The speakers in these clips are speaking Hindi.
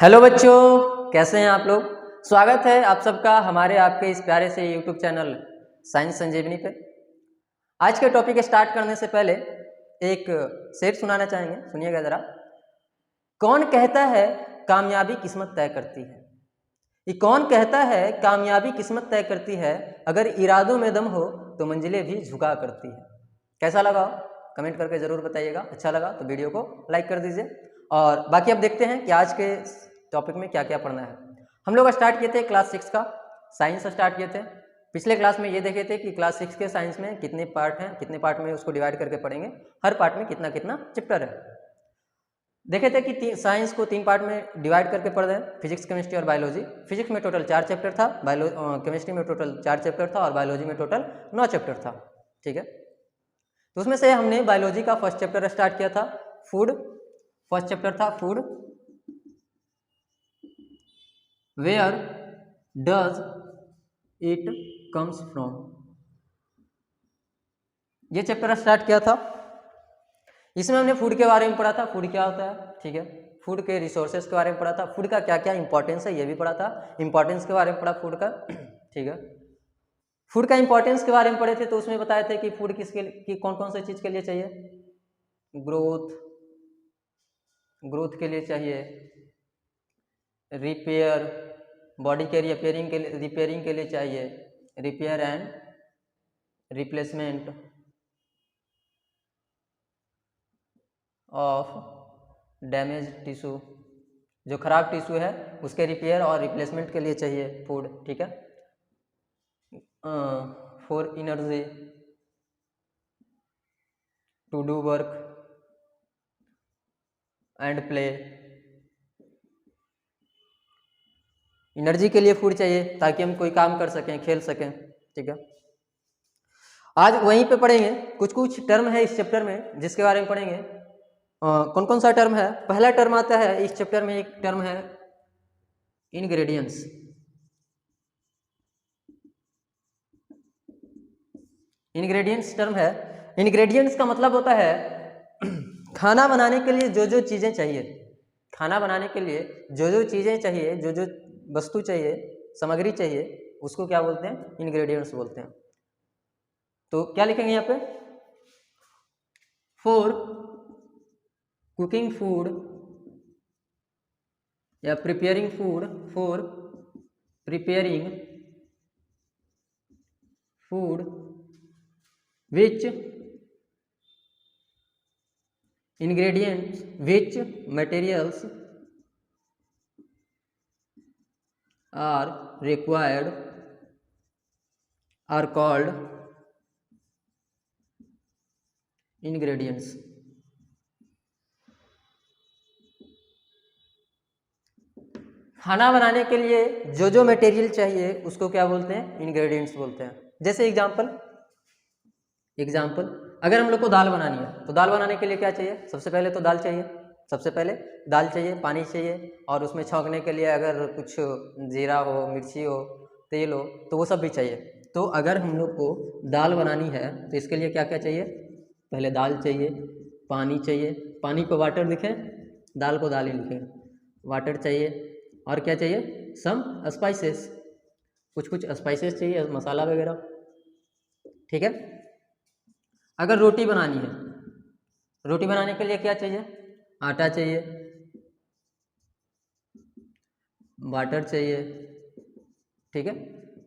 हेलो बच्चों, कैसे हैं आप लोग। स्वागत है आप सबका हमारे आपके इस प्यारे से यूट्यूब चैनल साइंस संजीवनी पे। आज के टॉपिक स्टार्ट करने से पहले एक शेर सुनाना चाहेंगे, सुनिएगा ज़रा। कौन कहता है कामयाबी किस्मत तय करती है। ये कौन कहता है कामयाबी किस्मत तय करती है, अगर इरादों में दम हो तो मंजिलें भी झुका करती है। कैसा लगा कमेंट करके ज़रूर बताइएगा। अच्छा लगा तो वीडियो को लाइक कर दीजिए। और बाकी अब देखते हैं कि आज के टॉपिक में क्या क्या पढ़ना है। हम लोग स्टार्ट किए थे क्लास 6 का साइंस स्टार्ट किए थे। पिछले क्लास में ये देखे थे कि क्लास 6 के साइंस में कितने पार्ट हैं, कितने पार्ट में उसको डिवाइड करके पढ़ेंगे, हर पार्ट में कितना कितना चैप्टर है। देखे थे कि साइंस को 3 पार्ट में डिवाइड करके पढ़ रहे हैं, फिजिक्स, केमिस्ट्री और बायोलॉजी। फिजिक्स में टोटल 4 चैप्टर था, केमिस्ट्री में टोटल 4 चैप्टर था और बायोलॉजी में टोटल 9 चैप्टर था। ठीक है, तो उसमें से हमने बायोलॉजी का फर्स्ट चैप्टर स्टार्ट किया था, फूड। फर्स्ट चैप्टर था food. Where does it comes from, ये चैप्टर स्टार्ट किया था। इसमें हमने फूड के बारे में पढ़ा था, फूड क्या होता है। ठीक है, फूड के रिसोर्सेज के बारे में पढ़ा था, फूड का क्या क्या इंपॉर्टेंस है ये भी पढ़ा था, इंपॉर्टेंस के बारे में पढ़ा फूड का। ठीक है, फूड का इंपॉर्टेंस के बारे में पढ़े थे तो उसमें बताए थे कि फूड किसके कि कौन कौन से चीज़ के लिए चाहिए। ग्रोथ के लिए चाहिए, रिपेयर, बॉडी के रिपेयरिंग के लिए चाहिए, repair and replacement of damage tissue, जो खराब टिश्यू है उसके रिपेयर और रिप्लेसमेंट के लिए चाहिए फूड। ठीक है, for energy to do work and play, energy के लिए फूड चाहिए ताकि हम कोई काम कर सकें, खेल सकें। ठीक है, आज वहीं पे पढ़ेंगे। कुछ कुछ टर्म है इस चैप्टर में जिसके बारे में पढ़ेंगे। कौन कौन सा टर्म है। पहला टर्म आता है इस चैप्टर में, एक टर्म है इंग्रेडिएंट्स। इंग्रेडिएंट्स टर्म है। इंग्रेडिएंट्स का मतलब होता है खाना बनाने के लिए जो जो चीज़ें चाहिए, खाना बनाने के लिए जो जो चीज़ें चाहिए, जो जो वस्तु चाहिए, सामग्री चाहिए, उसको क्या बोलते हैं, इंग्रेडिएंट्स बोलते हैं। तो क्या लिखेंगे यहाँ पे, फॉर कुकिंग फूड या preparing food, for preparing food which ingredients, which materials are required are called ingredients। खाना बनाने के लिए जो जो मटेरियल चाहिए उसको क्या बोलते हैं, इंग्रेडिएंट्स बोलते हैं। जैसे एग्जाम्पल अगर हम लोग को दाल बनानी है तो दाल बनाने के लिए क्या चाहिए, सबसे पहले तो दाल चाहिए, सबसे पहले दाल चाहिए, पानी चाहिए, और उसमें छौंकने के लिए अगर कुछ जीरा हो, मिर्ची हो, तेल हो तो वो सब भी चाहिए। तो अगर हम लोग को दाल बनानी है तो इसके लिए क्या क्या चाहिए, पहले दाल चाहिए, पानी चाहिए, पानी को वाटर लिखें, दाल को दाल ही लिखें, वाटर चाहिए, और क्या चाहिए, सम स्पाइसेस, कुछ कुछ स्पाइसेस चाहिए, मसाला वगैरह। ठीक है, अगर रोटी बनानी है, रोटी बनाने के लिए क्या चाहिए, आटा चाहिए, वाटर चाहिए। ठीक है,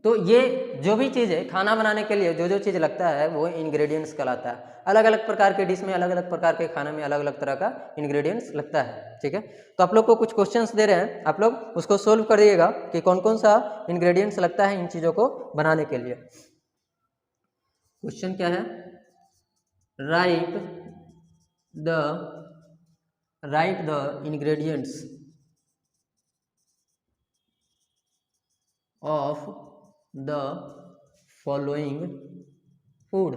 तो ये जो भी चीज़ है खाना बनाने के लिए जो जो चीज़ लगता है वो इंग्रेडिएंट्स कहलाता है। अलग अलग प्रकार के डिश में, अलग अलग प्रकार के खाना में अलग अलग तरह का इंग्रेडिएंट्स लगता है। ठीक है, तो आप लोग को कुछ क्वेश्चंस दे रहे हैं, आप लोग उसको सोल्व करिएगा कि कौन कौन सा इंग्रेडिएंट्स लगता है इन चीज़ों को बनाने के लिए। क्वेश्चन क्या है, right the ingredients of the following food.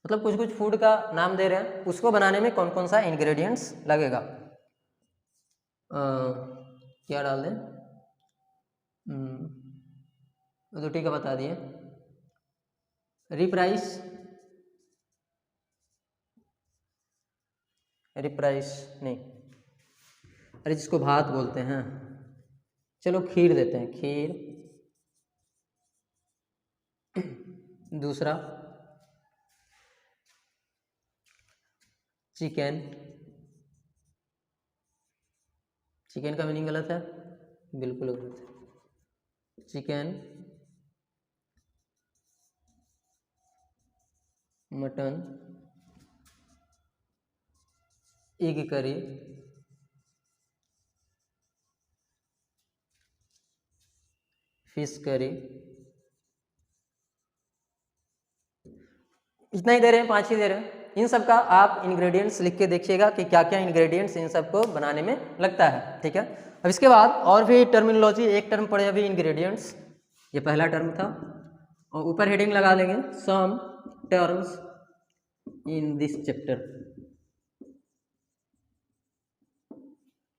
मतलब कुछ कुछ फूड का नाम दे रहे हैं, उसको बनाने में कौन कौन सा इंग्रेडिएंट्स लगेगा। क्या डाल दें, तो ठीक है बता दिए। रिप्राइस नहीं, अरे जिसको भात बोलते हैं, चलो खीर देते हैं, खीर। दूसरा चिकन, चिकन का मीनिंग गलत है, बिल्कुल गलत है। Chicken, mutton, egg curry, fish curry. इतना ही दे रहे हैं, 5 ही दे रहे हैं। इन सब का आप इंग्रेडिएंट्स लिख के देखिएगा कि क्या क्या इंग्रेडिएंट्स इन सब को बनाने में लगता है, ठीक है। अब इसके बाद और भी टर्मिनोलॉजी, एक टर्म पढ़े अभी इंग्रेडिएंट्स, ये पहला टर्म था, और ऊपर हेडिंग लगा देंगे some terms in this chapter.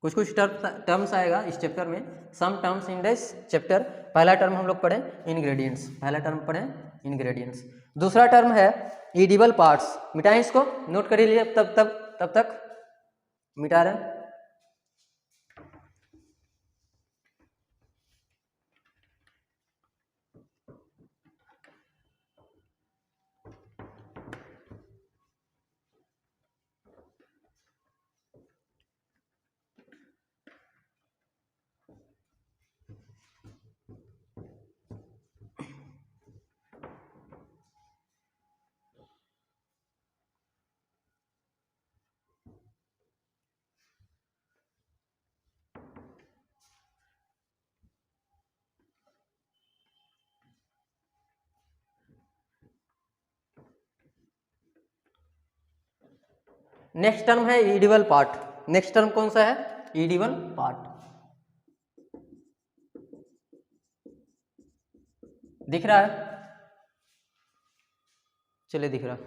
कुछ कुछ टर्म्स आएगा इस चैप्टर में, some terms in this chapter. पहला टर्म हम लोग पढ़े इंग्रेडिएंट्स, पहला टर्म पढ़े इंग्रेडिएंट्स। दूसरा टर्म है ईडिबल पार्ट्स, मिटाएं इसको, नोट कर लिए तब तक मिटा रहे हैं। नेक्स्ट टर्म है ईडिबल पार्ट। नेक्स्ट टर्म कौन सा है? Edible part. दिख रहा है? चलिए दिख रहा।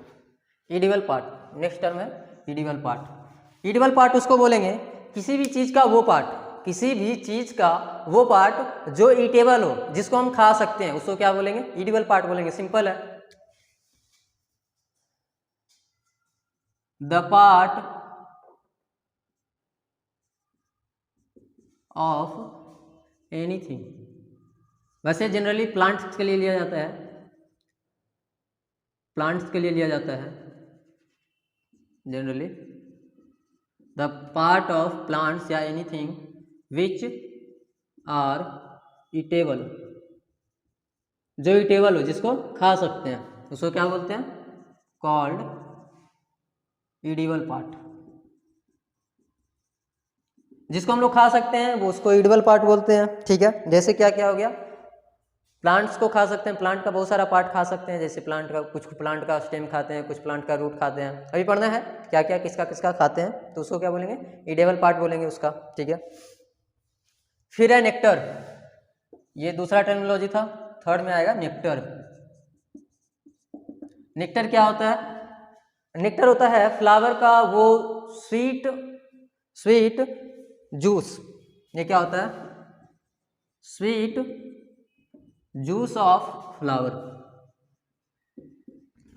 ईडिबल पार्ट नेक्स्ट टर्म है ईडिबल पार्ट। ईडिबल पार्ट उसको बोलेंगे किसी भी चीज का वो पार्ट, किसी भी चीज का वो पार्ट जो ईटेबल हो, जिसको हम खा सकते हैं, उसको क्या बोलेंगे? ईडिबल पार्ट बोलेंगे। सिंपल है। द पार्ट ऑफ एनीथिंग, वैसे जनरली प्लांट्स के लिए लिया जाता है, प्लांट्स के लिए लिया जाता है generally. The part of plants या एनीथिंग विच आर ईटेबल, जो ईटेबल हो, जिसको खा सकते हैं, उसको क्या बोलते हैं? Called edible part. जिसको हम लोग खा सकते हैं वो उसको ईडिबल पार्ट बोलते हैं, ठीक है। जैसे क्या क्या हो गया? प्लांट्स को खा सकते हैं, प्लांट का बहुत सारा पार्ट खा सकते हैं, जैसे प्लांट का कुछ प्लांट का स्टेम खाते हैं, कुछ प्लांट का रूट खाते हैं। अभी पढ़ना है क्या क्या किसका किसका खाते हैं, तो उसको क्या बोलेंगे? ईडिबल पार्ट बोलेंगे उसका, ठीक है। फिर है नेक्टर, ये दूसरा टर्मिनोलॉजी था। थर्ड में आएगा नेक्टर। नेक्टर क्या होता है? नेक्टर होता है फ्लावर का वो स्वीट जूस। ये क्या होता है? Sweet juice of flower.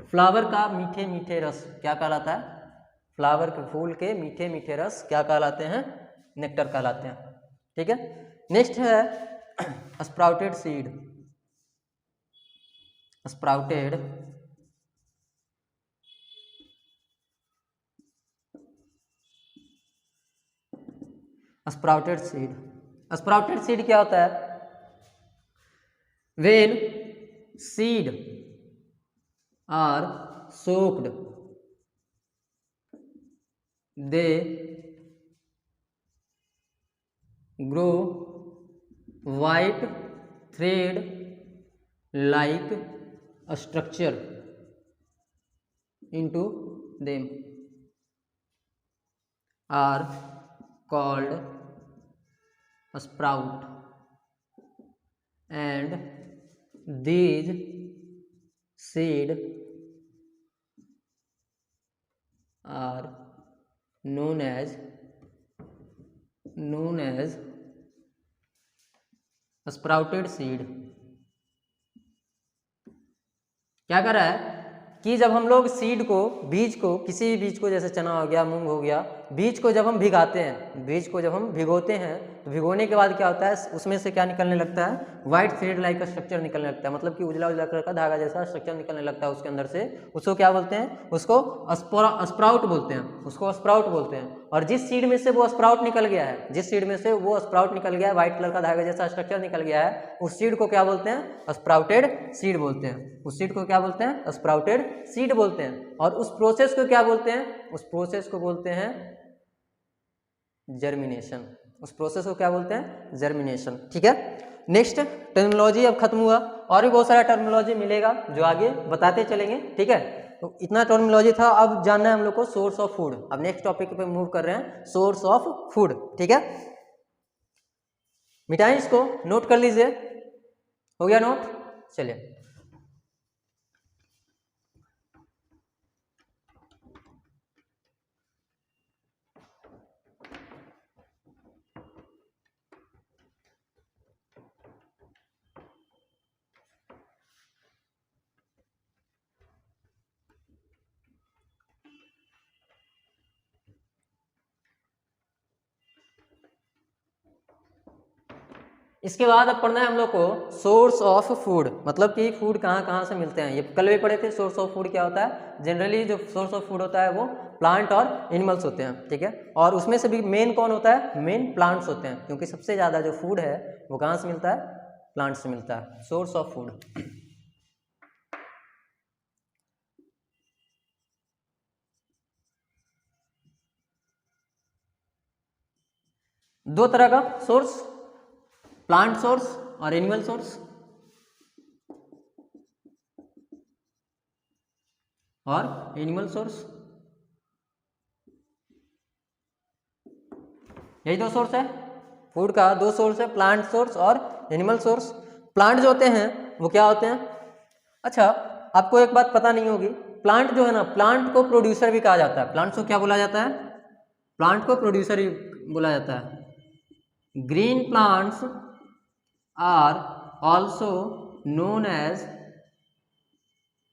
Flower का मीठे मीठे रस क्या कहलाता है? फ्लावर के फूल के मीठे मीठे रस क्या कहलाते हैं? नेक्टर कहलाते हैं, ठीक है। नेक्स्ट है sprouted seed. Sprouted sprouted seed. Sprouted seed क्या होता है? When seed are soaked, they grow white thread like a structure into them, are called a sprout, and these seed are known as sprouted seed। क्या कर रहा है? कि जब हम लोग सीड को, बीज को, किसी भी बीज को, जैसे चना हो गया, मूंग हो गया, बीज को जब हम भिगाते हैं, बीज को जब हम भिगोते हैं, तो भिगोने के बाद क्या होता है, उसमें से क्या निकलने लगता है, व्हाइट थ्रेड लाइक का स्ट्रक्चर निकलने लगता है, मतलब कि उजला उजला कलर का धागा जैसा स्ट्रक्चर निकलने लगता है उसके अंदर से। उसको क्या बोलते हैं, उसको स्प्राउट बोलते हैं, उसको स्प्राउट बोलते हैं। और जिस सीड में से वो स्प्राउट निकल गया है, जिस सीड में से वो स्प्राउट निकल गया है, व्हाइट कलर का धागा जैसा स्ट्रक्चर निकल गया है, उस सीड को क्या बोलते हैं, स्प्राउटेड सीड बोलते हैं। उस सीड को क्या बोलते हैं, स्प्राउटेड सीड बोलते हैं। और उस प्रोसेस को क्या बोलते हैं, उस प्रोसेस को बोलते हैं जर्मिनेशन। उस प्रोसेस को क्या बोलते हैं, जर्मिनेशन। ठीक है, नेक्स्ट टर्मिनोलॉजी अब खत्म हुआ, और भी बहुत सारा टर्मिनोलॉजी मिलेगा जो आगे बताते चलेंगे। ठीक है, तो इतना टर्मिनोलॉजी था। अब जानना है हम लोग को सोर्स ऑफ फूड। अब नेक्स्ट टॉपिक पे मूव कर रहे हैं, सोर्स ऑफ फूड। ठीक है, मिटाएं इसको, नोट कर लीजिए। हो गया नोट, चलिए। इसके बाद अब पढ़ना है हम लोग को सोर्स ऑफ फूड, मतलब कि फूड कहाँ कहाँ से मिलते हैं। ये कल भी पढ़े थे, सोर्स ऑफ फूड क्या होता है। जनरली जो सोर्स ऑफ फूड होता है वो प्लांट और एनिमल्स होते हैं। ठीक है, और उसमें से भी मेन कौन होता है, मेन प्लांट्स होते हैं, क्योंकि सबसे ज़्यादा जो फूड है वो कहाँ से मिलता है, प्लांट से मिलता है। सोर्स ऑफ फूड दो तरह का सोर्स, प्लांट सोर्स और एनिमल सोर्स, और एनिमल सोर्स। यही दो सोर्स है फूड का, दो सोर्स है, प्लांट सोर्स और एनिमल सोर्स। प्लांट जो होते हैं वो क्या होते हैं, अच्छा आपको एक बात पता नहीं होगी, प्लांट जो है ना, प्लांट को प्रोड्यूसर भी कहा जाता है। प्लांट को क्या बोला जाता है, प्लांट को प्रोड्यूसर ही बोला जाता है। Green plants are also known as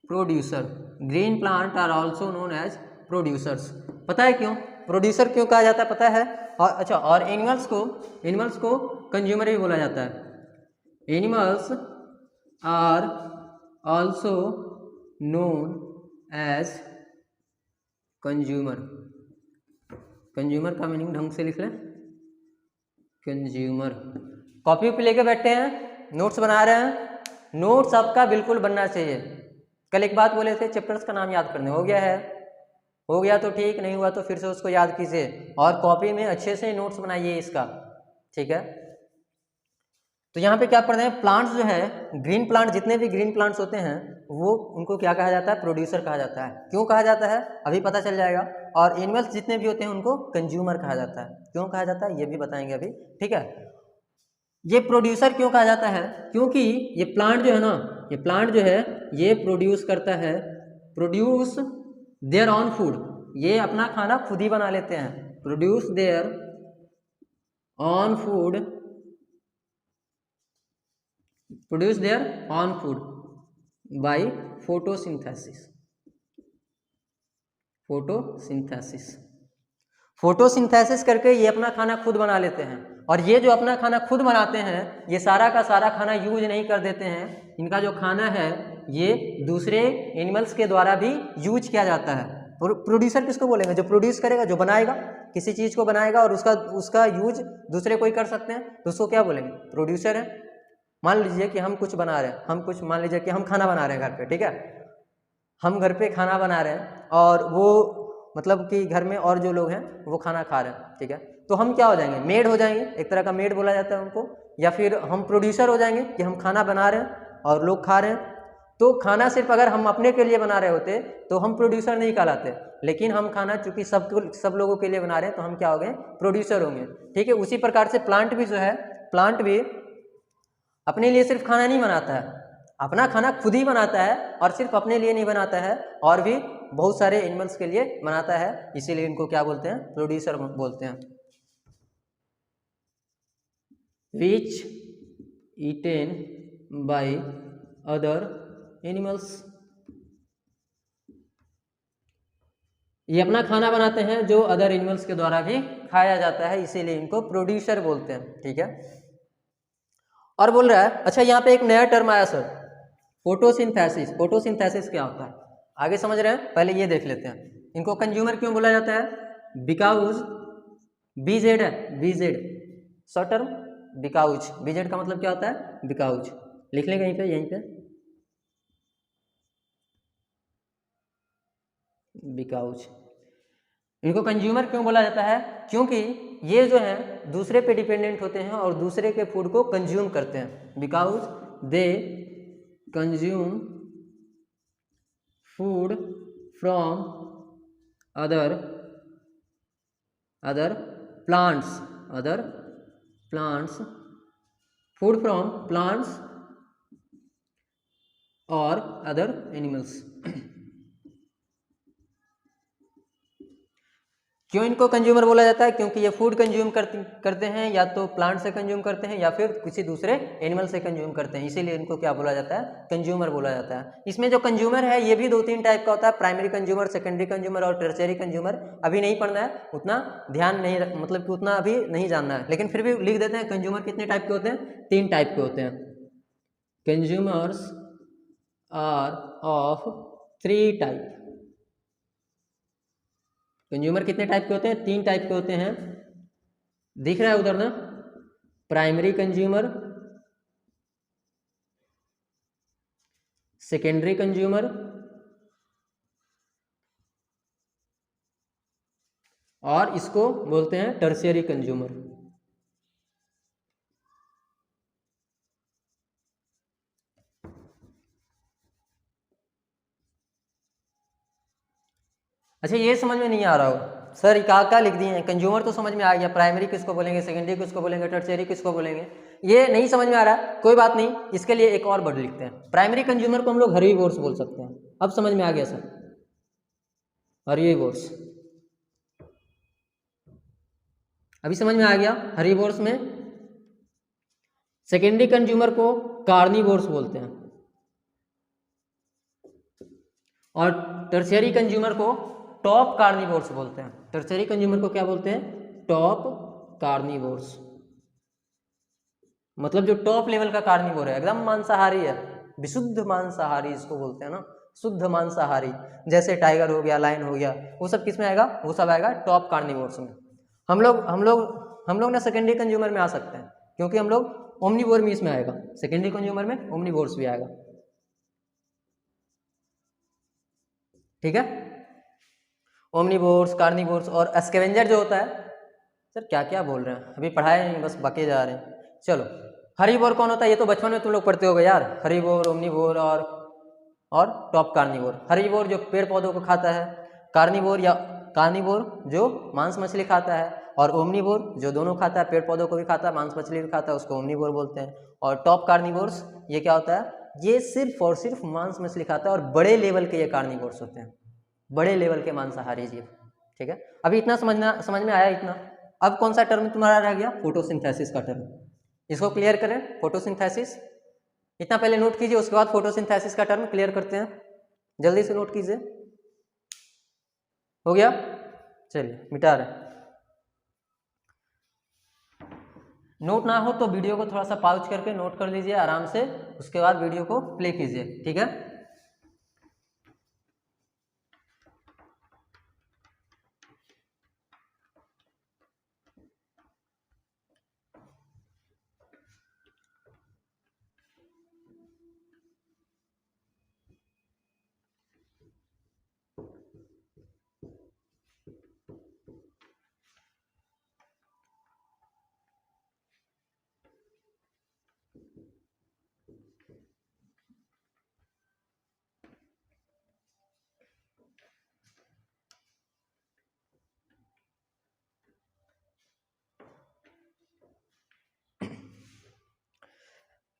producer. Green plant are also known as producers. पता है क्यों प्रोड्यूसर क्यों कहा जाता है, पता है। और अच्छा, और एनिमल्स को कंज्यूमर भी बोला जाता है। Animals are also known as consumer. Consumer का मीनिंग ढंग से लिख लें, कंज्यूमर। कॉपी पे लेके बैठे हैं, नोट्स बना रहे हैं, नोट्स आपका बिल्कुल बनना चाहिए। कल एक बात बोले थे, चैप्टर्स का नाम याद करने, हो गया है, हो गया तो ठीक, नहीं हुआ तो फिर से उसको याद कीजिए और कॉपी में अच्छे से नोट्स बनाइए इसका। ठीक है, तो यहाँ पे क्या पढ़ रहे हैं, प्लांट्स जो है, ग्रीन प्लांट, जितने भी ग्रीन प्लांट्स होते हैं वो उनको क्या कहा जाता है, प्रोड्यूसर कहा जाता है। क्यों कहा जाता है अभी पता चल जाएगा। और एनिमल्स जितने भी होते हैं उनको कंज्यूमर कहा जाता है। क्यों कहा जाता है ये भी बताएंगे अभी। ठीक है, ये प्रोड्यूसर क्यों कहा जाता है, क्योंकि ये प्लांट जो है ना, ये प्लांट जो है ये प्रोड्यूस करता है, प्रोड्यूस देयर ऑन फूड, ये अपना खाना खुद ही बना लेते हैं। Produce their on food, produce their on food by photosynthesis. Photosynthesis, photosynthesis करके ये अपना खाना खुद बना लेते हैं। और ये जो अपना खाना खुद बनाते हैं, ये सारा का सारा खाना यूज नहीं कर देते हैं। इनका जो खाना है ये दूसरे एनिमल्स के द्वारा भी यूज किया जाता है। प्रोड्यूसर किसको बोलेंगे, जो प्रोड्यूस करेगा, जो बनाएगा, किसी चीज़ को बनाएगा और उसका यूज दूसरे कोई कर सकते हैं, तो उसको क्या बोलेंगे, प्रोड्यूसर है। मान लीजिए कि हम कुछ बना रहे हैं, मान लीजिए कि हम खाना बना रहे हैं घर पे। ठीक है, हम घर पे खाना बना रहे हैं और वो मतलब कि घर में और जो लोग हैं वो खाना खा रहे हैं। ठीक है, तो हम क्या हो जाएंगे, मेड हो जाएंगे, एक तरह का मेड बोला जाता है उनको। या फिर हम प्रोड्यूसर हो जाएंगे कि हम खाना बना रहे हैं और लोग खा रहे हैं। तो खाना सिर्फ अगर हम अपने के लिए बना रहे होते तो हम प्रोड्यूसर नहीं कहलाते, लेकिन हम खाना चूंकि सब लोगों के लिए बना रहे हैं तो हम क्या हो गए, प्रोड्यूसर होंगे। ठीक है, उसी प्रकार से प्लांट भी जो है, प्लांट भी अपने लिए सिर्फ खाना नहीं बनाता है, अपना खाना खुद ही बनाता है और सिर्फ अपने लिए नहीं बनाता है, और भी बहुत सारे एनिमल्स के लिए बनाता है। इसीलिए इनको क्या बोलते हैं, प्रोड्यूसर बोलते हैं। विच ईटेन बाय अदर एनिमल्स, ये अपना खाना बनाते हैं जो अदर एनिमल्स के द्वारा भी खाया जाता है, इसीलिए इनको प्रोड्यूसर बोलते हैं। ठीक है, और बोल रहा है अच्छा यहाँ पे एक नया टर्म आया सर, फोटोसिंथेसिस। फोटोसिंथेसिस क्या होता है आगे समझ रहे हैं, पहले ये देख लेते हैं। इनको कंज्यूमर क्यों बोला जाता है? बिकॉज बीजेड है, BZ short term because. BZ का मतलब क्या होता है? बिकाउज। लिख लें कहीं पे, यहीं पे बिकाउज। इनको कंज्यूमर क्यों बोला जाता है? क्योंकि ये जो है दूसरे पे डिपेंडेंट होते हैं और दूसरे के फूड को कंज्यूम करते हैं। Because they consume food from other plants, food from plants और अदर एनिमल्स। क्यों इनको कंज्यूमर बोला जाता है? क्योंकि ये फूड कंज्यूम करते हैं, या तो प्लांट से कंज्यूम करते हैं या फिर किसी दूसरे एनिमल से कंज्यूम करते हैं, इसीलिए इनको क्या बोला जाता है? कंज्यूमर बोला जाता है। इसमें जो कंज्यूमर है ये भी 2-3 टाइप का होता है, प्राइमरी कंज्यूमर, सेकेंडरी कंज्यूमर और टर्शियरी कंज्यूमर। अभी नहीं पढ़ना है, उतना ध्यान नहीं मतलब कि उतना अभी नहीं जानना है, लेकिन फिर भी लिख देते हैं कंज्यूमर कितने टाइप के होते हैं? 3 टाइप के होते हैं। Consumers are of 3 type. Consumer कितने टाइप के होते हैं? 3 टाइप के होते हैं। दिख रहा है उधर ना? प्राइमरी कंज्यूमर, सेकेंडरी कंज्यूमर और इसको बोलते हैं टर्शियरी कंज्यूमर। अच्छा ये समझ में नहीं आ रहा हो सर, क्या लिख दिए हैं? कंज्यूमर तो समझ में आ गया, प्राइमरी किसको बोलेंगे, सेकेंडरी किसको बोलेंगे, टर्शियरी किसको बोलेंगे, ये नहीं समझ में आ रहा है, कोई बात नहीं, इसके लिए एक और वर्ड लिखते हैं। प्राइमरी कंज्यूमर को हम लोग हर्बीवोर्स बोल सकते हैं। अब समझ में आ गया सर, हर्बीवोर्स। अभी समझ में आ गया हर्बीवोर्स में। सेकेंडरी कंज्यूमर को कार्निवोर्स बोलते हैं और टर्शियरी कंज्यूमर को टॉप कार्निवोर्स बोलते हैं। टर्शियरी कंज्यूमर को क्या बोलते हैं? Top carnivores. मतलब जो टॉप लेवल का कार्निवोर है, एकदम मांसाहारी है, विशुद्ध मांसाहारी इसको बोलते हैं ना, शुद्ध मांसाहारी। जैसे टाइगर हो गया, लायन हो गया, वो सब किस में आएगा? वो सब आएगा टॉप कार्निवोर्स में। हम लोग ना सेकेंडरी कंज्यूमर में आ सकते हैं, क्योंकि हम लोग ओमनीवोर में इसमें आएगा, सेकेंडरी कंज्यूमर में ओमनीवोर्स भी आएगा। ठीक है, ओमनीवोर्स, कार्निवोर्स और स्कैवेंजर जो होता है। सर क्या क्या बोल रहे हैं, अभी पढ़ाए नहीं, बस बके जा रहे हैं। चलो, हर्बीवोर कौन होता है? ये तो बचपन में तुम लोग पढ़ते होगे यार, हर्बीवोर, ओमनीवोर और टॉप कार्निवोर। हर्बीवोर जो पेड़ पौधों को खाता है, कार्निवोर जो मांस मछली खाता है, और ओमनीवोर जो दोनों खाता है, पेड़ पौधों को भी खाता है, मांस मछली भी खाता है, उसको ओमनीवोर बोलते हैं। और टॉप कार्निवोर्स ये क्या होता है? ये सिर्फ और सिर्फ मांस मछली खाता है, और बड़े लेवल के ये कार्निवोर्स होते हैं, बड़े लेवल के मांसाहारी जीव। ठीक है, अभी इतना समझ में आया इतना। अब कौन सा टर्म तुम्हारा रह गया? फोटोसिंथेसिस का टर्म। इसको क्लियर करें, फोटोसिंथेसिस इतना पहले नोट कीजिए, उसके बाद फोटोसिंथेसिस का टर्म क्लियर करते हैं। जल्दी से नोट कीजिए। हो गया? चलिए मिटा रहे। नोट ना हो तो वीडियो को थोड़ा सा पॉज करके नोट कर लीजिए आराम से, उसके बाद वीडियो को प्ले कीजिए। ठीक है,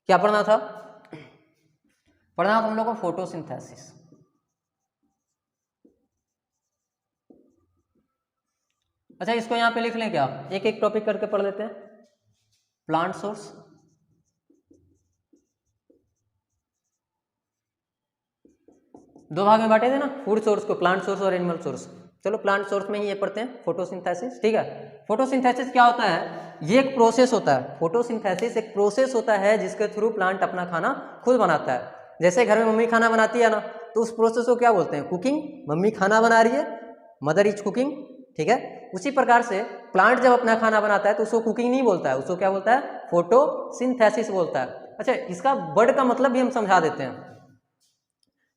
क्या पढ़ना था? पढ़ना था हम लोग को फोटोसिंथेसिस। अच्छा इसको यहाँ पे लिख लें क्या? एक एक टॉपिक करके पढ़ लेते हैं। प्लांट सोर्स, दो भाग में बांटे थे ना, फूड सोर्स को, प्लांट सोर्स और एनिमल सोर्स। चलो प्लांट सोर्स में ही ये पढ़ते हैं, फोटोसिंथेसिस। ठीक है, फोटोसिंथेसिस क्या होता है? ये एक प्रोसेस होता है। फोटोसिंथेसिस एक प्रोसेस होता है जिसके थ्रू प्लांट अपना खाना खुद बनाता है। जैसे घर में मम्मी खाना बनाती है ना, तो उस प्रोसेस को क्या बोलते हैं? कुकिंग। मम्मी खाना बना रही है, मदर इज कुकिंग। ठीक है, उसी प्रकार से प्लांट जब अपना खाना बनाता है तो उसको कुकिंग नहीं बोलता है, उसको क्या बोलता है? फोटोसिंथेसिस बोलता है। अच्छा, इसका वर्ड का मतलब भी हम समझा देते हैं।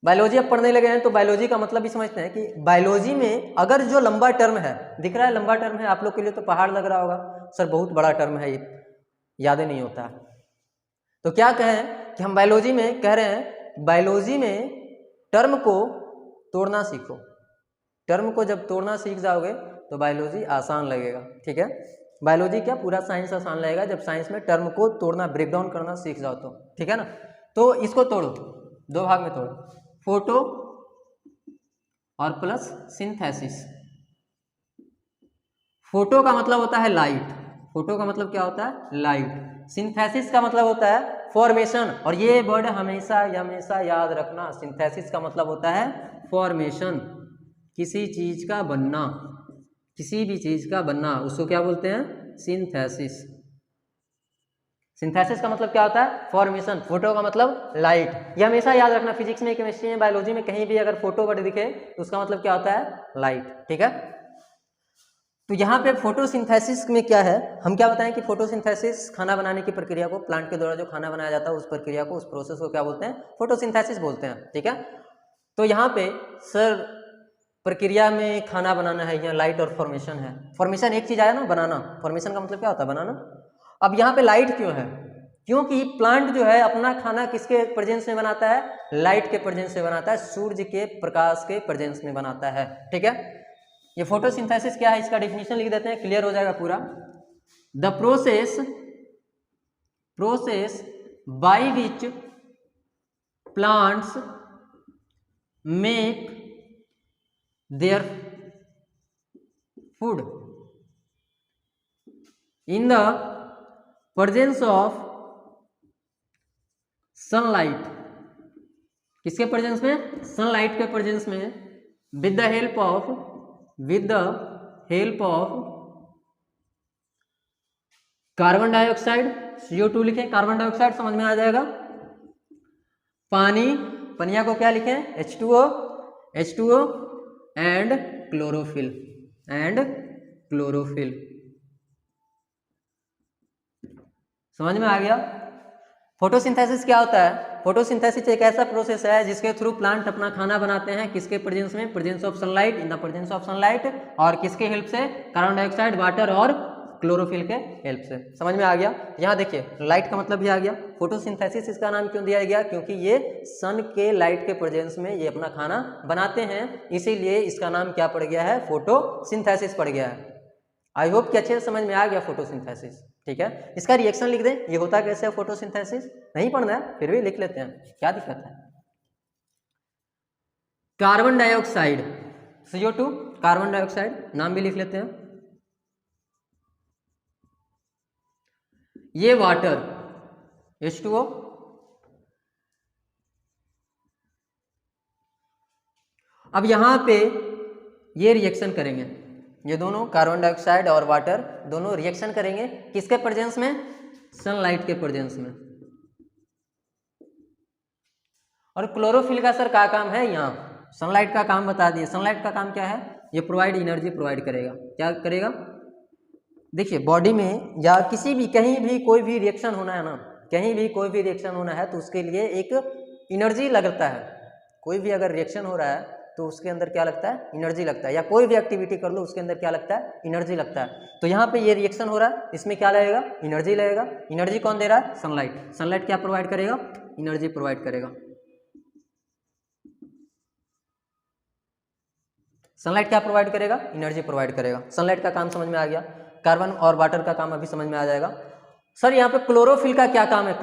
बायोलॉजी अब पढ़ने लगे हैं तो बायोलॉजी का मतलब भी समझते हैं कि बायोलॉजी में अगर जो लंबा टर्म है, दिख रहा है लंबा टर्म है आप लोग के लिए, तो पहाड़ लग रहा होगा, सर बहुत बड़ा टर्म है ये, याद ही नहीं होता। तो क्या कहें कि हम बायोलॉजी में कह रहे हैं, बायोलॉजी में टर्म को तोड़ना सीखो। टर्म को जब तोड़ना सीख जाओगे तो बायोलॉजी आसान लगेगा। ठीक है, बायोलॉजी क्या, पूरा साइंस आसान लगेगा जब साइंस में टर्म को तोड़ना, ब्रेक डाउन करना सीख जाओ तो। ठीक है ना, तो इसको तोड़ो, दो भाग में तोड़ो, फोटो और प्लस सिंथेसिस। फोटो का मतलब होता है लाइट, फोटो का मतलब क्या होता है? लाइट। सिंथेसिस का मतलब होता है फॉर्मेशन, और ये वर्ड हमेशा हमेशा याद रखना, सिंथेसिस का मतलब होता है फॉर्मेशन, किसी चीज का बनना, किसी भी चीज का बनना, उसको क्या बोलते हैं? सिंथेसिस। सिंथेसिस का मतलब क्या होता है? फॉर्मेशन। फोटो का मतलब लाइट। ये हमेशा याद रखना, फिजिक्स में, केमिस्ट्री में, बायोलॉजी में कहीं भी अगर फोटो वर्ड दिखे तो उसका मतलब क्या होता है? लाइट। ठीक है, तो यहाँ पे फोटोसिंथेसिस में क्या है, हम क्या बताएं कि फोटोसिंथेसिस खाना बनाने की प्रक्रिया को, प्लांट के द्वारा जो खाना बनाया जाता है उस प्रक्रिया को, उस प्रोसेस को क्या बोलते हैं? फोटोसिंथेसिस बोलते हैं। ठीक है, तो यहाँ पे सर प्रक्रिया में खाना बनाना है, यहाँ लाइट और फॉर्मेशन है। फॉर्मेशन एक चीज आया ना, बनाना। फॉर्मेशन का मतलब क्या होता है? बनाना। अब यहाँ पे लाइट क्यों है? क्योंकि प्लांट जो है अपना खाना किसके प्रेजेंस में बनाता है? लाइट के प्रेजेंस में बनाता है, सूर्य के प्रकाश के प्रेजेंस में बनाता है। ठीक है, ये फोटोसिंथेसिस क्या है इसका डेफिनेशन लिख देते हैं, क्लियर हो जाएगा पूरा। The process by which plants make their food in the presence of sunlight. किसके प्रेजेंस में? सनलाइट के प्रेजेंस में, with the help of carbon dioxide, CO2 लिखें, कार्बन डाइऑक्साइड समझ में आ जाएगा। पानी, पनिया को क्या लिखें? H2O and chlorophyll. समझ में आ गया? फोटोसिंथेसिस क्या होता है? फोटोसिंथेसिस एक ऐसा प्रोसेस है जिसके थ्रू प्लांट अपना खाना बनाते हैं, किसके प्रेजेंस में? Presence of sunlight, in the presence of sunlight, और किसके हेल्प से? कार्बन डाइऑक्साइड, वाटर और क्लोरोफिल के हेल्प से। समझ में आ गया? यहाँ देखिए लाइट का मतलब भी आ गया। फोटोसिंथेसिस इसका नाम क्यों दिया गया? क्योंकि ये सन के लाइट के प्रेजेंस में ये अपना खाना बनाते हैं, इसीलिए इसका नाम क्या पड़ गया है? फोटोसिंथेसिस पड़ गया है। आई होप कि अच्छे से समझ में आ गया फोटोसिंथेसिस। ठीक है, इसका रिएक्शन लिख दें, ये होता कैसे है फोटोसिंथेसिस? नहीं पढ़ना है फिर भी लिख लेते हैं, क्या दिक्कत है। Carbon dioxide CO2, carbon dioxide नाम भी लिख लेते हैं, ये वाटर H2O, अब यहां पे ये रिएक्शन करेंगे, ये दोनों कार्बन डाइऑक्साइड और वाटर दोनों रिएक्शन करेंगे किसके प्रेजेंस में? सनलाइट के प्रेजेंस में। और क्लोरोफिल का सर क्या काम है? यहाँ सनलाइट का काम बता दिए। सनलाइट का काम क्या है? ये प्रोवाइड एनर्जी प्रोवाइड करेगा। क्या करेगा? देखिए बॉडी में या किसी भी कहीं भी कोई भी रिएक्शन होना है ना, कहीं भी कोई भी रिएक्शन होना है तो उसके लिए एक एनर्जी लगता है। कोई भी अगर रिएक्शन हो रहा है तो उसके अंदर क्या लगता है? एनर्जी लगता है। या कोई भी एक्टिविटी कर लो उसके अंदर क्या लगता है? एनर्जी लगता है। तो यहाँ पे ये रिएक्शन हो रहा है, इसमें क्या लगेगा? एनर्जी लगेगा। एनर्जी कौन दे रहा है? सनलाइट। सनलाइट क्या प्रोवाइड करेगा? एनर्जी प्रोवाइड करेगा। सनलाइट क्या प्रोवाइड करेगा? एनर्जी प्रोवाइड करेगा। सनलाइट का काम समझ में आ गया। कार्बन और वाटर का काम अभी समझ में आ जाएगा। सर यहाँ पे क्लोरोफिल का क्या काम है?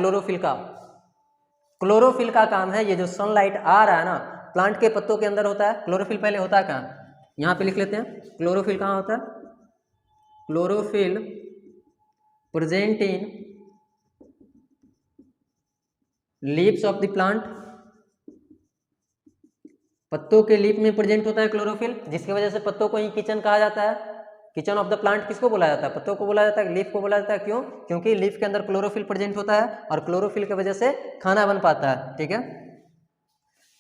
क्लोरोफिल का काम है, ये जो सनलाइट आ रहा है ना प्लांट के पत्तों के अंदर होता है। क्लोरोफिल पहले होता है कहाँ? यहाँ पे लिख लेते हैं, क्लोरोफिल कहाँ होता है? Chlorophyll present in leaves of the plant पत्तों के लीफ में प्रेजेंट होता है क्लोरोफिल, जिसकी वजह से पत्तों को ही किचन कहा जाता है। किचन ऑफ द प्लांट किसको बोला जाता है? पत्तों को बोला जाता है, लीफ को बोला जाता है। क्यों? क्योंकि लीफ के अंदर क्लोरोफिल प्रेजेंट होता है और क्लोरोफिल की वजह से खाना बन पाता है। ठीक है,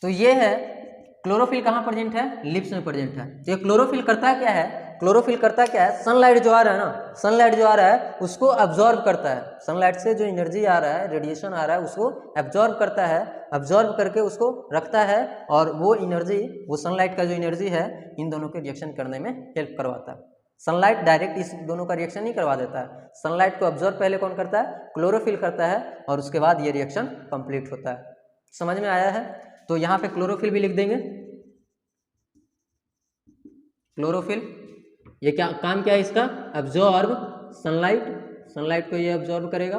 तो ये है क्लोरोफिल कहाँ प्रेजेंट है? लीव्स में प्रेजेंट है। तो ये क्लोरोफिल करता क्या है? क्लोरोफिल करता क्या है? सनलाइट जो आ रहा है ना, सनलाइट जो आ रहा है उसको अब्जॉर्ब करता है। सनलाइट से जो एनर्जी आ रहा है, रेडिएशन आ रहा है, उसको अब्जॉर्ब करता है। अब्जॉर्ब करके उसको रखता है और वो एनर्जी, वो सनलाइट का जो एनर्जी है, इन दोनों के रिएक्शन करने में हेल्प करवाता है। सनलाइट डायरेक्ट इस दोनों का रिएक्शन नहीं करवा देता है। सनलाइट को अब्जॉर्ब पहले कौन करता है? क्लोरोफिल करता है और उसके बाद ये रिएक्शन कंप्लीट होता है। समझ में आया है? तो यहाँ पे क्लोरोफिल भी लिख देंगे। क्लोरोफिल ये क्या काम, क्या है इसका? अब्जॉर्ब सनलाइट, सनलाइट को ये अब्जॉर्ब करेगा।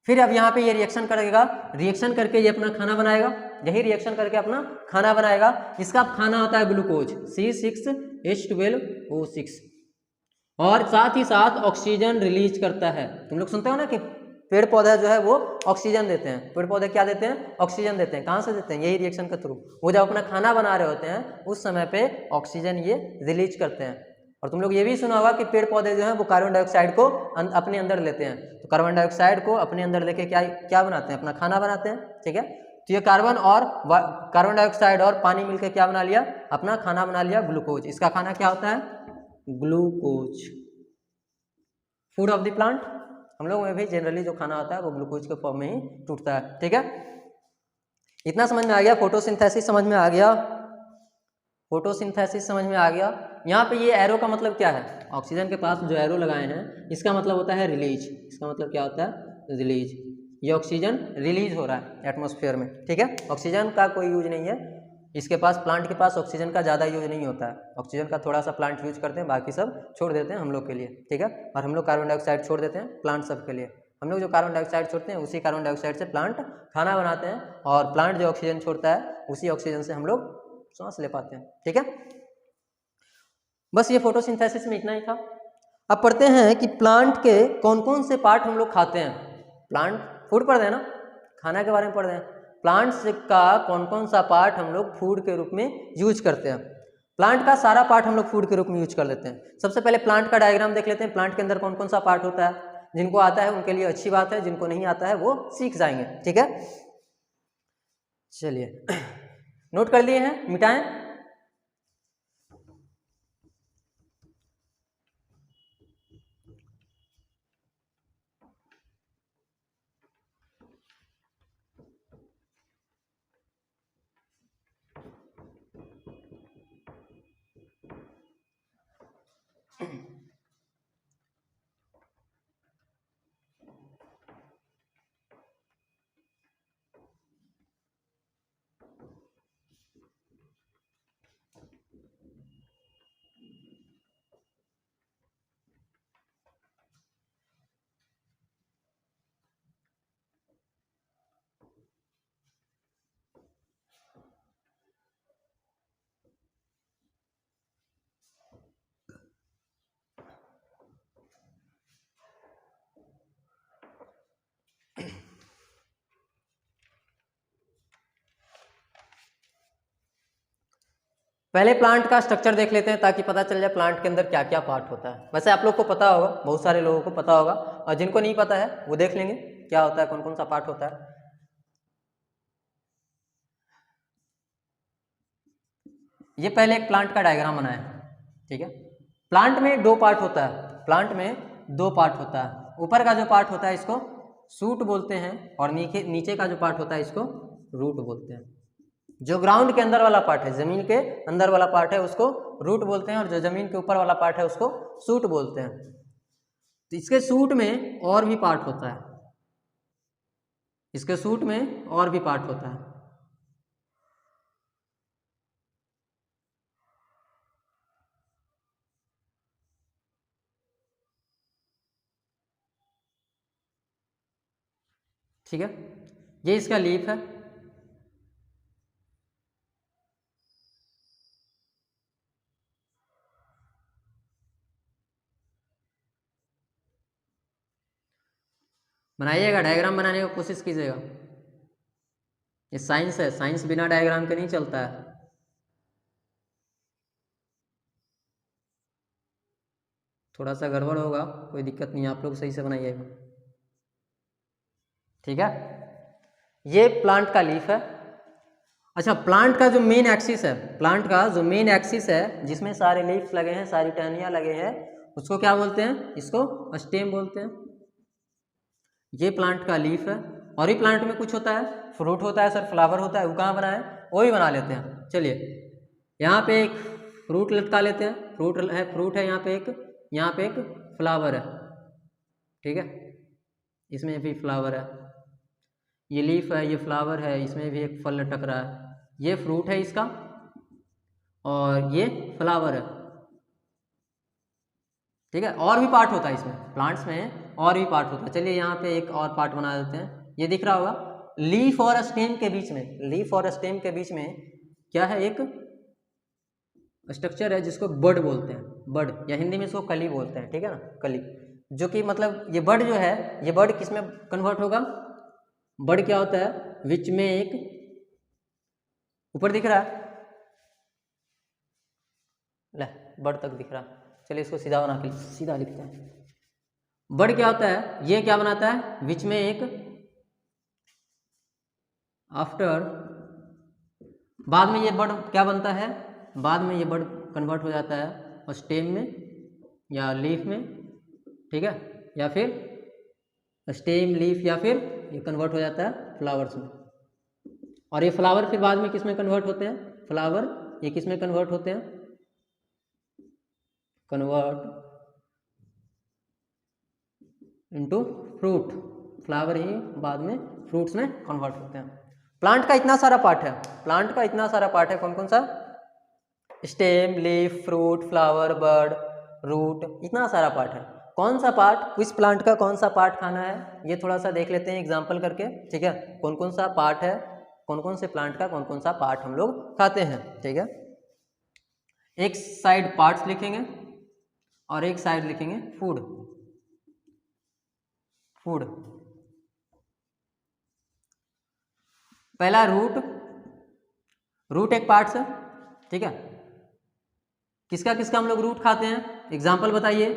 फिर अब यहाँ पे ये रिएक्शन करेगा, रिएक्शन करके ये अपना खाना बनाएगा। यही रिएक्शन करके अपना खाना बनाएगा। इसका खाना होता है ग्लूकोज C6H12O6 और साथ ही साथ ऑक्सीजन रिलीज करता है। तुम लोग सुनते हो ना कि पेड़ पौधा जो है वो ऑक्सीजन देते हैं। पेड़ पौधे क्या देते हैं? ऑक्सीजन देते हैं। कहाँ से देते हैं? यही रिएक्शन के थ्रू। वो जब अपना खाना बना रहे होते हैं उस समय पे ऑक्सीजन ये रिलीज करते हैं। और तुम लोग ये भी सुना होगा कि पेड़ पौधे जो हैं वो कार्बन डाइऑक्साइड को अपने अंदर लेते हैं। तो कार्बन डाइऑक्साइड को अपने अंदर लेके क्या क्या बनाते हैं? अपना खाना बनाते हैं। ठीक है, तो ये कार्बन डाइऑक्साइड और पानी मिलकर क्या बना लिया? अपना खाना बना लिया, ग्लूकोज। इसका खाना क्या होता है? Glucose, food of the plant. हम लोग में भी जनरली जो खाना होता है वो ग्लूकोज के फॉर्म में ही टूटता है। ठीक है, इतना समझ में आ गया। फोटोसिंथेसिस समझ में आ गया। फोटोसिंथेसिस समझ में आ गया। यहाँ पे ये एरो का मतलब क्या है? ऑक्सीजन के पास जो एरो लगाए हैं इसका मतलब होता है रिलीज। इसका मतलब क्या होता है? रिलीज। ये ऑक्सीजन रिलीज हो रहा है एटमॉस्फेयर में। ठीक है, ऑक्सीजन का कोई यूज नहीं है इसके पास। प्लांट के पास ऑक्सीजन का ज़्यादा यूज नहीं होता है। ऑक्सीजन का थोड़ा सा प्लांट यूज करते हैं, बाकी सब छोड़ देते हैं हम लोग के लिए। ठीक है, और हम लोग कार्बन डाइऑक्साइड छोड़ देते हैं प्लांट सब के लिए। हम लोग जो कार्बन डाइऑक्साइड छोड़ते हैं उसी कार्बन डाइऑक्साइड से प्लांट खाना बनाते हैं और प्लांट जो ऑक्सीजन छोड़ता है उसी ऑक्सीजन से हम लोग सांस ले पाते हैं। ठीक है, बस ये फोटोसिंथेसिस में इतना ही था। अब पढ़ते हैं कि प्लांट के कौन कौन से पार्ट हम लोग खाते हैं। प्लांट फूड पढ़ रहे हैं ना, खाना के बारे में पढ़ रहे हैं। प्लांट्स का कौन कौन सा पार्ट हम लोग फूड के रूप में यूज करते हैं। प्लांट का सारा पार्ट हम लोग फूड के रूप में यूज कर लेते हैं। सबसे पहले प्लांट का डायग्राम देख लेते हैं। प्लांट के अंदर कौन कौन सा पार्ट होता है। जिनको आता है उनके लिए अच्छी बात है, जिनको नहीं आता है वो सीख जाएंगे। ठीक है, चलिए नोट कर लिए हैं, मिटाएं। पहले प्लांट का स्ट्रक्चर देख लेते हैं ताकि पता चल जाए प्लांट के अंदर क्या क्या पार्ट होता है। वैसे आप लोग को पता होगा, बहुत सारे लोगों को पता होगा, और जिनको नहीं पता है वो देख लेंगे क्या होता है, कौन कौन सा पार्ट होता है। ये पहले एक प्लांट का डायग्राम बनाया है। ठीक है, प्लांट में दो पार्ट होता है। प्लांट में दो पार्ट होता है। ऊपर का जो पार्ट होता है इसको सूट बोलते हैं और नीचे का जो पार्ट होता है इसको रूट बोलते हैं। जो ग्राउंड के अंदर वाला पार्ट है, जमीन के अंदर वाला पार्ट है, उसको रूट बोलते हैं, और जो जमीन के ऊपर वाला पार्ट है उसको सूट बोलते हैं। तो इसके सूट में और भी पार्ट होता है। इसके सूट में और भी पार्ट होता है। ठीक है, ये इसका लीफ है। बनाइएगा, डायग्राम बनाने की कोशिश कीजिएगा। ये साइंस है, साइंस बिना डायग्राम के नहीं चलता है। थोड़ा सा गड़बड़ होगा, कोई दिक्कत नहीं, आप लोग सही से बनाइएगा, ठीक है। ये प्लांट का लीफ है। अच्छा, प्लांट का जो मेन एक्सिस है, प्लांट का जो मेन एक्सिस है जिसमें सारे लीफ लगे हैं, सारी टहनियाँ लगे हैं, उसको क्या बोलते हैं? इसको स्टेम बोलते हैं। ये प्लांट का लीफ है। और ही प्लांट में कुछ होता है, फ्रूट होता है सर, फ्लावर होता है, वो कहाँ बनाए? वो भी बना लेते हैं। चलिए यहाँ पे एक फ्रूट लटका लेते हैं, फ्रूट है यहाँ पे एक फ्लावर है, ठीक है, इसमें भी फ्लावर है। ये लीफ है, ये फ्लावर है, इसमें भी एक फल लटक रहा है। ये फ्रूट है इसका और ये फ्लावर है, ठीक है। और भी पार्ट होता है इसमें, प्लांट्स में और भी पार्ट होता है। चलिए यहाँ पे एक और पार्ट बना देते हैं। ये दिख रहा होगा लीफ और स्टेम के बीच में, लीफ और स्टेम के बीच में क्या है? एक स्ट्रक्चर है जिसको बड बोलते हैं, बड, या हिंदी में इसको कली बोलते हैं, ठीक है ना, कली। जो कि मतलब ये बड जो है, ये बड किस में कन्वर्ट होगा? बड क्या होता है? विच में एक, ऊपर दिख रहा है, ले बड तक दिख रहा है। चलिए इसको सीधा बना के सीधा लिखते हैं। बड क्या होता है? ये क्या बनाता है? विच में एक, आफ्टर, बाद में ये बड क्या बनता है? बाद में ये बड कन्वर्ट हो जाता है स्टेम में या लीफ में, ठीक है, या फिर स्टेम, लीफ, या फिर ये कन्वर्ट हो जाता है फ्लावर्स में। और ये फ्लावर फिर बाद में किस में कन्वर्ट होते हैं? फ्लावर ये किस में कन्वर्ट होते हैं? Convert into fruit. फ्लावर ही बाद में फ्रूट्स में कन्वर्ट होते हैं। प्लांट का इतना सारा पार्ट है, प्लांट का इतना सारा पार्ट है, कौन कौन सा? Stem, leaf, fruit, flower, bird, root, इतना सारा पार्ट है। कौन सा पार्ट, किस प्लांट का कौन सा पार्ट खाना है, ये थोड़ा सा देख लेते हैं एग्जाम्पल करके, ठीक है। कौन कौन सा पार्ट है, कौन कौन से प्लांट का कौन कौन सा पार्ट हम लोग खाते हैं, ठीक है। एक साइड पार्ट्स लिखेंगे और एक साइड लिखेंगे फूड, फूड। पहला रूट, रूट एक पार्ट है, ठीक है। किसका किसका हम लोग रूट खाते हैं? एग्जाम्पल बताइए।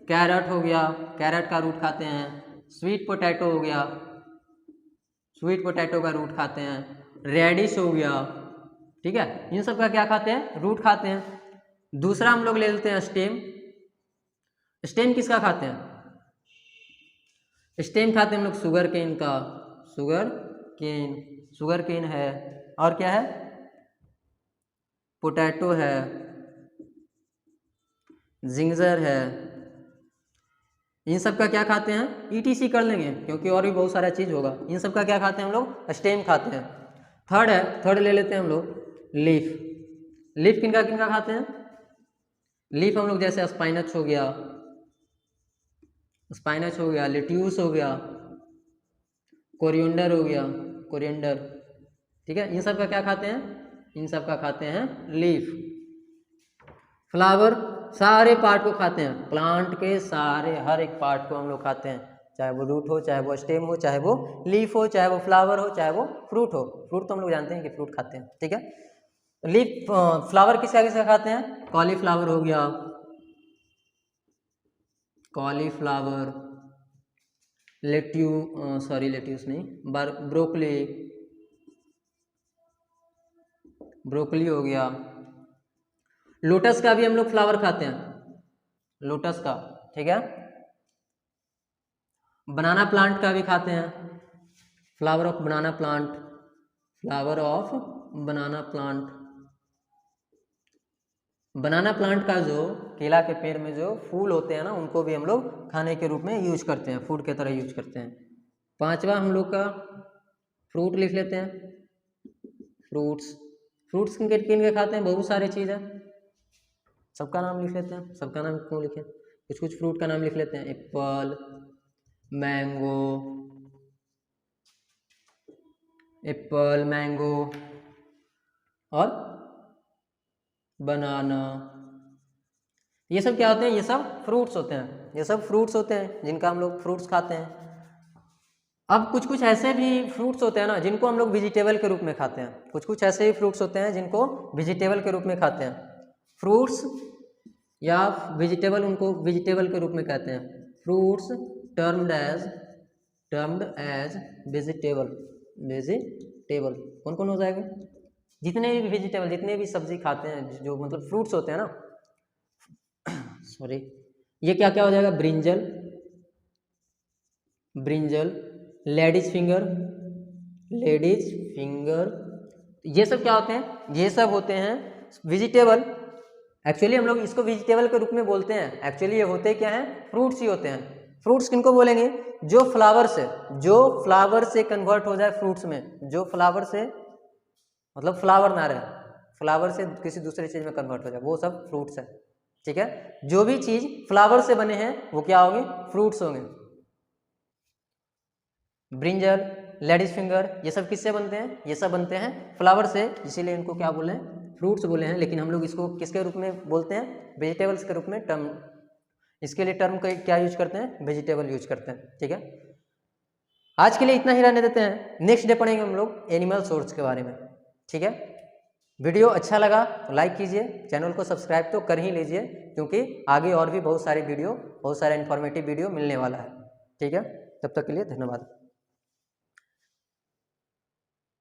कैरेट हो गया, कैरेट का रूट खाते हैं। स्वीट पोटैटो हो गया, स्वीट पोटैटो का रूट खाते हैं। रेडिश हो गया, ठीक है, इन सब का क्या खाते हैं? रूट खाते हैं। दूसरा हम लोग ले लेते हैं स्टेम। स्टेम किसका खाते हैं? स्टेम खाते हैं हम लोग शुगर केन का, शुगर केन, शुगर केन है, और क्या है? पोटैटो है, जिंजर है, इन सब का क्या खाते हैं? ETC कर लेंगे क्योंकि और भी बहुत सारा चीज़ होगा। इन सब का क्या खाते हैं हम लोग? स्टेम खाते हैं। थर्ड है, थर्ड ले लेते हैं हम लोग लीफ। लीफ किनका किनका खाते हैं? लीफ हम लोग जैसे स्पाइनच हो गया, स्पाइनच हो गया, लेट्यूस हो गया, कोरिएंडर हो गया, कोरिएंडर, ठीक है, इन सब का क्या खाते हैं? इन सब का खाते हैं लीफ। फ्लावर सारे पार्ट को खाते हैं, प्लांट के सारे हर एक पार्ट को हम लोग खाते हैं, चाहे वो रूट हो, चाहे वो स्टेम हो, चाहे वो लीफ हो, चाहे वो फ्लावर हो, चाहे वो फ्रूट हो। फ्रूट तो हम लोग जानते हैं कि फ्रूट खाते हैं, ठीक है। लीफ, फ्लावर किसका किसका खाते हैं? कॉलीफ्लावर हो गया, कॉलीफ्लावर, लेट्यूस नहीं, ब्रोकली, ब्रोकली हो गया। लोटस का भी हम लोग फ्लावर खाते हैं, लोटस का, ठीक है। बनाना प्लांट का भी खाते हैं, flower of banana plant, flower of banana plant. Banana plant का जो केला के पेड़ में जो फूल होते हैं ना, उनको भी हम लोग खाने के रूप में यूज करते हैं, फूड के तरह यूज करते हैं। पांचवा हम लोग का फ्रूट लिख लेते हैं, फ्रूट्स। फ्रूट्स किन किन के खाते हैं? बहुत सारे चीज़ है, सबका नाम लिख लेते हैं। सबका नाम क्यों लिखें? कुछ कुछ फ्रूट का नाम लिख लेते हैं। एप्पल, मैंगो, एप्पल, मैंगो और बनाना, ये सब क्या होते हैं? ये सब फ्रूट्स होते हैं, ये सब फ्रूट्स होते हैं जिनका हम लोग फ्रूट्स खाते हैं। अब कुछ कुछ ऐसे भी फ्रूट्स होते हैं ना जिनको हम लोग वेजिटेबल के रूप में खाते हैं। कुछ कुछ ऐसे ही फ्रूट्स होते हैं जिनको वेजिटेबल के रूप में खाते हैं। फ्रूट्स या वेजिटेबल, उनको वेजिटेबल के रूप में कहते हैं। Fruits termed as vegetable. Vegetable कौन कौन हो जाएगा? जितने भी वेजिटेबल, जितने भी सब्जी खाते हैं, जो मतलब फ्रूट्स होते हैं ना, सॉरी, ये क्या क्या हो जाएगा? ब्रिंजल, लेडीज फिंगर, ये सब क्या होते हैं? ये सब होते हैं वेजिटेबल। एक्चुअली हम लोग इसको वेजिटेबल के रूप में बोलते हैं, एक्चुअली ये होते क्या हैं? फ्रूट्स ही होते हैं। फ्रूट्स किनको बोलेंगे? जो फ्लावर से कन्वर्ट हो जाए फ्रूट्स में, जो फ्लावर से मतलब फ्लावर ना रहे, फ्लावर से किसी दूसरी चीज में कन्वर्ट हो जाए, वो सब फ्रूट्स है। ठीक है, जो भी चीज फ्लावर से बने हैं वो क्या होंगे? फ्रूट्स होंगे। ब्रिंजल, लेडीज फिंगर, ये सब किससे बनते हैं? ये सब बनते हैं फ्लावर से, इसीलिए इनको क्या बोले हैं? फ्रूट्स बोले हैं। लेकिन हम लोग इसको किसके रूप में बोलते हैं? वेजिटेबल्स के रूप में टर्म, इसके लिए टर्म क्या यूज करते हैं? वेजिटेबल यूज करते हैं। ठीक है, आज के लिए इतना ही रहने देते हैं। नेक्स्ट डे पढ़ेंगे हम लोग एनिमल सोर्स के बारे में। ठीक है, वीडियो अच्छा लगा तो लाइक कीजिए, चैनल को सब्सक्राइब तो कर ही लीजिए, क्योंकि आगे और भी बहुत सारी वीडियो, बहुत सारे इन्फॉर्मेटिव वीडियो मिलने वाला है। ठीक है, तब तक के लिए धन्यवाद।